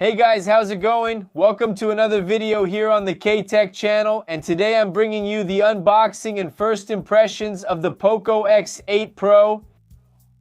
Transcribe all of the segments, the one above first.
Hey guys, how's it going? Welcome to another video here on the K-Tech channel, and today I'm bringing you the unboxing and first impressions of the Poco X8 Pro.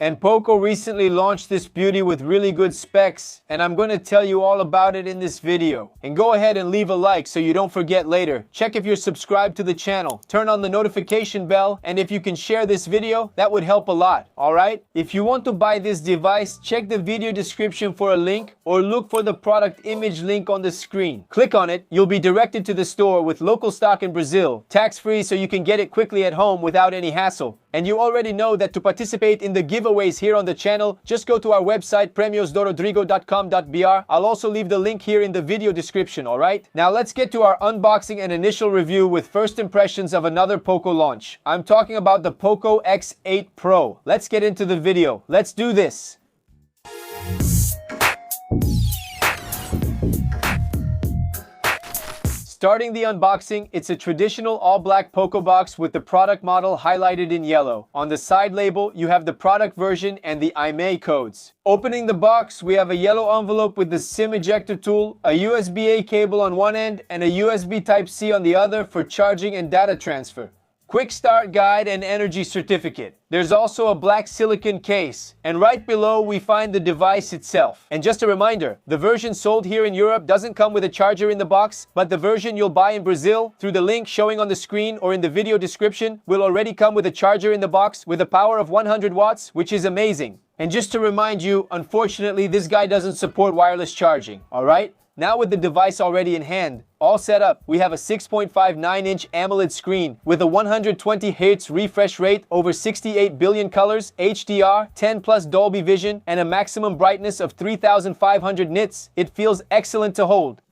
And Poco recently launched this beauty with really good specs, and I'm going to tell you all about it in this video. And go ahead and leave a like so you don't forget later. Check if you're subscribed to the channel, turn on the notification bell, and if you can share this video, that would help a lot, alright? If you want to buy this device, check the video description for a link, or look for the product image link on the screen. Click on it, you'll be directed to the store with local stock in Brazil, tax-free so you can get it quickly at home without any hassle. And you already know that to participate in the giveaways here on the channel, just go to our website premiosdorodrigo.com.br. I'll also leave the link here in the video description, alright? Now let's get to our unboxing and initial review with first impressions of another Poco launch. I'm talking about the Poco X8 Pro. Let's get into the video. Let's do this. Starting the unboxing, it's a traditional all-black Poco box with the product model highlighted in yellow. On the side label, you have the product version and the IMEI codes. Opening the box, we have a yellow envelope with the SIM ejector tool, a USB-A cable on one end, and a USB Type-C on the other for charging and data transfer. Quick start guide and energy certificate. There's also a black silicone case, and right below we find the device itself. And just a reminder, the version sold here in Europe doesn't come with a charger in the box, but the version you'll buy in Brazil through the link showing on the screen or in the video description will already come with a charger in the box with a power of 100 watts, which is amazing. And just to remind you, unfortunately this guy doesn't support wireless charging, alright? Now with the device already in hand, all set up, we have a 6.59-inch AMOLED screen with a 120Hz refresh rate over 68 billion colors, HDR, 10 plus Dolby Vision, and a maximum brightness of 3500 nits. It feels excellent to hold.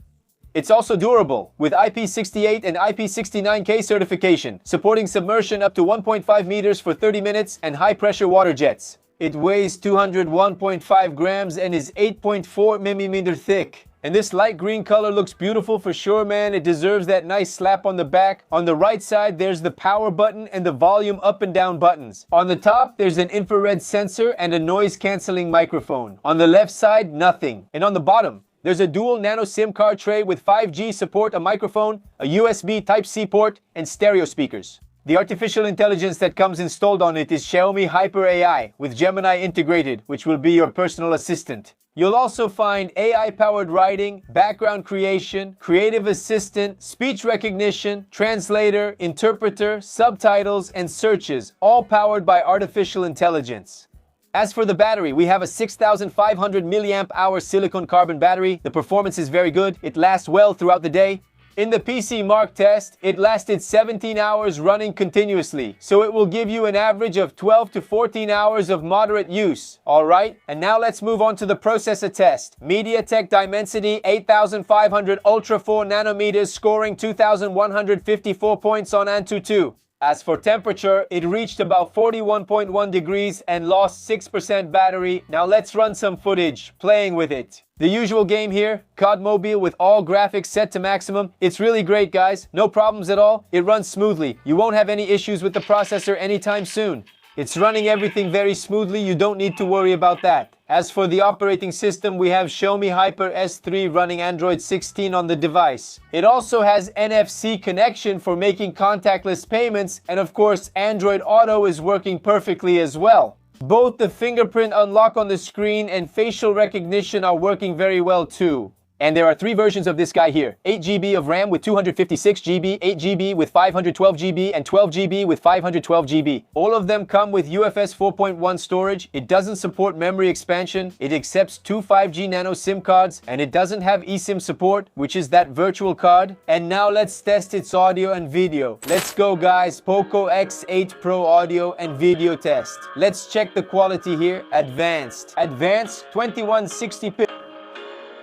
It's also durable, with IP68 and IP69K certification, supporting submersion up to 1.5 meters for 30 minutes and high-pressure water jets. It weighs 201.5 grams and is 8.4 millimeter thick. And this light green color looks beautiful for sure, man. It deserves that nice slap on the back. On the right side, there's the power button and the volume up and down buttons. On the top, there's an infrared sensor and a noise-canceling microphone. On the left side, nothing. And on the bottom, there's a dual nano SIM card tray with 5G support, a microphone, a USB Type-C port, and stereo speakers. The artificial intelligence that comes installed on it is Xiaomi Hyper AI with Gemini integrated, which will be your personal assistant. You'll also find AI-powered writing, background creation, creative assistant, speech recognition, translator, interpreter, subtitles, and searches, all powered by artificial intelligence. As for the battery, we have a 6,500 mAh silicon carbon battery. The performance is very good. It lasts well throughout the day. In the PC Mark test, it lasted 17 hours running continuously, so it will give you an average of 12 to 14 hours of moderate use, alright? And now let's move on to the processor test. MediaTek Dimensity 8500 Ultra 4 nanometers scoring 2154 points on Antutu. As for temperature, it reached about 41.1 degrees and lost 6% battery. Now let's run some footage, playing with it. The usual game here, COD Mobile with all graphics set to maximum. It's really great, guys. No problems at all. It runs smoothly. You won't have any issues with the processor anytime soon. It's running everything very smoothly. You don't need to worry about that. As for the operating system, we have Xiaomi Hyper S3 running Android 16 on the device. It also has NFC connection for making contactless payments, and of course, Android Auto is working perfectly as well. Both the fingerprint unlock on the screen and facial recognition are working very well too. And there are three versions of this guy here. 8GB of RAM with 256GB, 8GB with 512GB, and 12GB with 512GB. All of them come with UFS 4.1 storage. It doesn't support memory expansion. It accepts two 5G nano SIM cards, and it doesn't have eSIM support, which is that virtual card. And now let's test its audio and video. Let's go, guys. Poco X8 Pro audio and video test. Let's check the quality here. Advanced. Advanced 2160p.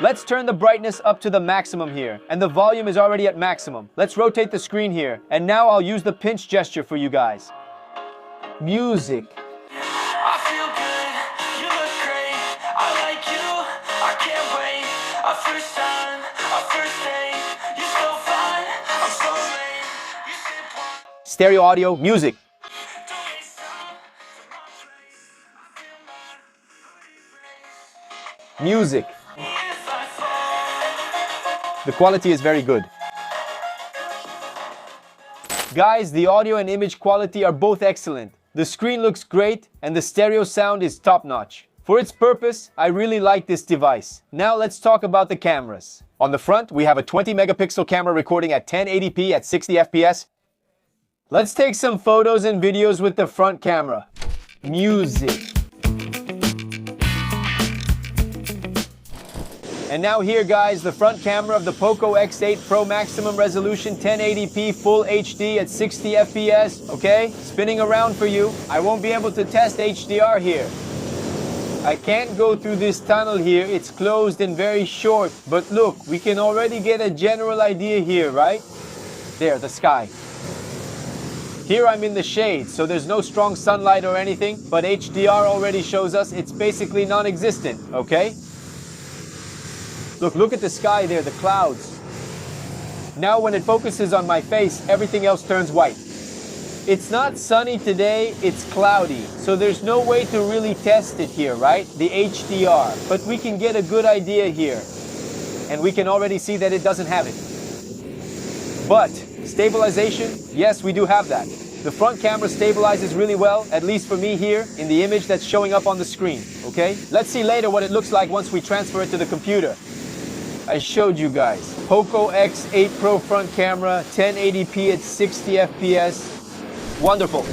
Let's turn the brightness up to the maximum here, and the volume is already at maximum. Let's rotate the screen here, and now I'll use the pinch gesture for you guys. Music. I feel good, you look great, I like you, I can't wait. Our first time, our first date, you're so fine, I'm so late. You said one, Stereo audio, music. don't waste time to my place. I feel my pretty face. Music. If I fall The quality is very good. Guys, the audio and image quality are both excellent. The screen looks great and the stereo sound is top-notch. For its purpose, I really like this device. Now let's talk about the cameras. On the front, we have a 20 megapixel camera recording at 1080p at 60 FPS. Let's take some photos and videos with the front camera. Music. And now here guys, the front camera of the Poco X8 Pro maximum resolution 1080p full HD at 60 FPS, okay? Spinning around for you. I won't be able to test HDR here. I can't go through this tunnel here, it's closed and very short. But look, we can already get a general idea here, right? There, the sky. Here I'm in the shade, so there's no strong sunlight or anything, but HDR already shows us it's basically non-existent, okay? Look at the sky there, the clouds. Now when it focuses on my face, everything else turns white. It's not sunny today, it's cloudy, so there's no way to really test it here, right? The HDR, but we can get a good idea here. And we can already see that it doesn't have it. But stabilization, yes, we do have that. The front camera stabilizes really well, at least for me here, in the image that's showing up on the screen, okay? Let's see later what it looks like once we transfer it to the computer. I showed you guys. Poco X8 Pro front camera, 1080p at 60 FPS. Wonderful.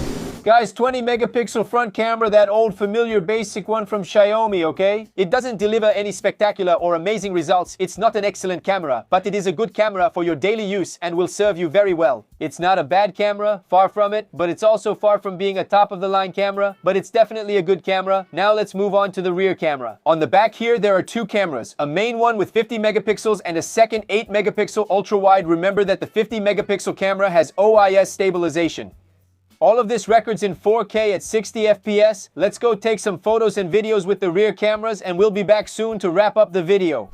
Guys, 20 megapixel front camera, that old familiar basic one from Xiaomi, okay? It doesn't deliver any spectacular or amazing results. It's not an excellent camera, but it is a good camera for your daily use and will serve you very well. It's not a bad camera, far from it, but it's also far from being a top-of-the-line camera, but it's definitely a good camera. Now let's move on to the rear camera. On the back here, there are two cameras, a main one with 50 megapixels and a second 8 megapixel ultra-wide. Remember that the 50 megapixel camera has OIS stabilization. All of this records in 4K at 60 FPS. Let's go take some photos and videos with the rear cameras and we'll be back soon to wrap up the video.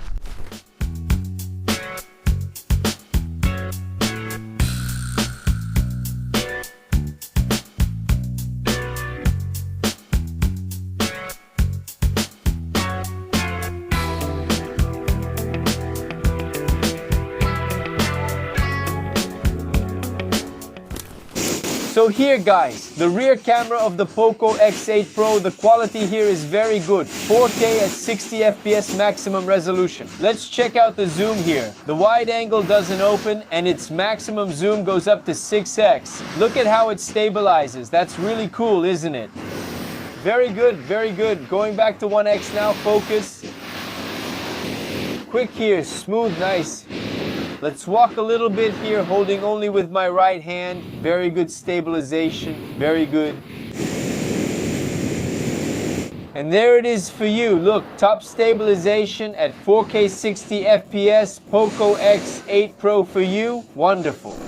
So here guys, the rear camera of the Poco X8 Pro, the quality here is very good. 4K at 60 FPS maximum resolution. Let's check out the zoom here. The wide angle doesn't open and its maximum zoom goes up to 6x. Look at how it stabilizes. That's really cool, isn't it? Very good, very good. Going back to 1x now, focus. Quick here, smooth, nice. Let's walk a little bit here, holding only with my right hand. Very good stabilization, very good. And there it is for you. Look, top stabilization at 4K 60 FPS, Poco X8 Pro for you. Wonderful.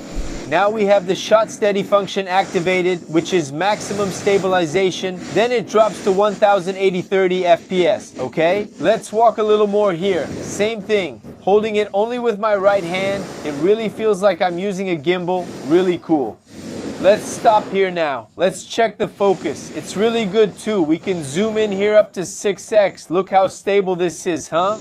Now we have the shot steady function activated, which is maximum stabilization. Then it drops to 1080-30 FPS, okay? Let's walk a little more here. Same thing. Holding it only with my right hand. It really feels like I'm using a gimbal. Really cool. Let's stop here now. Let's check the focus. It's really good too. We can zoom in here up to 6x. Look how stable this is, huh?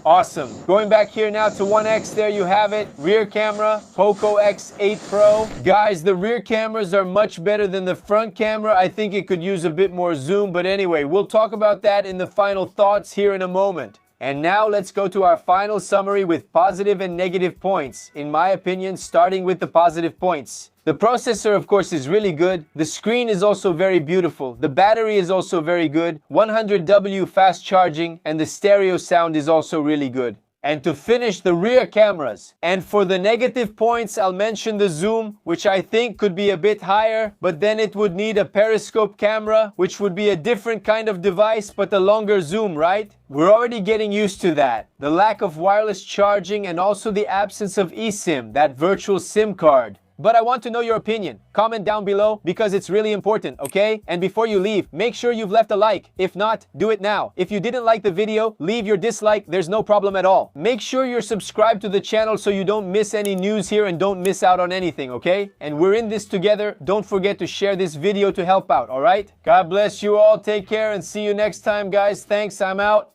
Awesome. Going back here now to 1x, there you have it. Rear camera, Poco X8 Pro. Guys, the rear cameras are much better than the front camera. I think it could use a bit more zoom, but anyway, we'll talk about that in the final thoughts here in a moment. And now let's go to our final summary with positive and negative points. In my opinion, starting with the positive points. The processor, of course, is really good. The screen is also very beautiful. The battery is also very good. 100W fast charging, and the stereo sound is also really good. And to finish, the rear cameras. And for the negative points, I'll mention the zoom, which I think could be a bit higher, but then it would need a periscope camera, which would be a different kind of device, but a longer zoom, right? We're already getting used to that. The lack of wireless charging and also the absence of eSIM, that virtual SIM card. But I want to know your opinion. Comment down below because it's really important, okay? And before you leave, make sure you've left a like. If not, do it now. If you didn't like the video, leave your dislike. There's no problem at all. Make sure you're subscribed to the channel so you don't miss any news here and don't miss out on anything, okay? And we're in this together. Don't forget to share this video to help out, all right? God bless you all. Take care and see you next time, guys. Thanks. I'm out.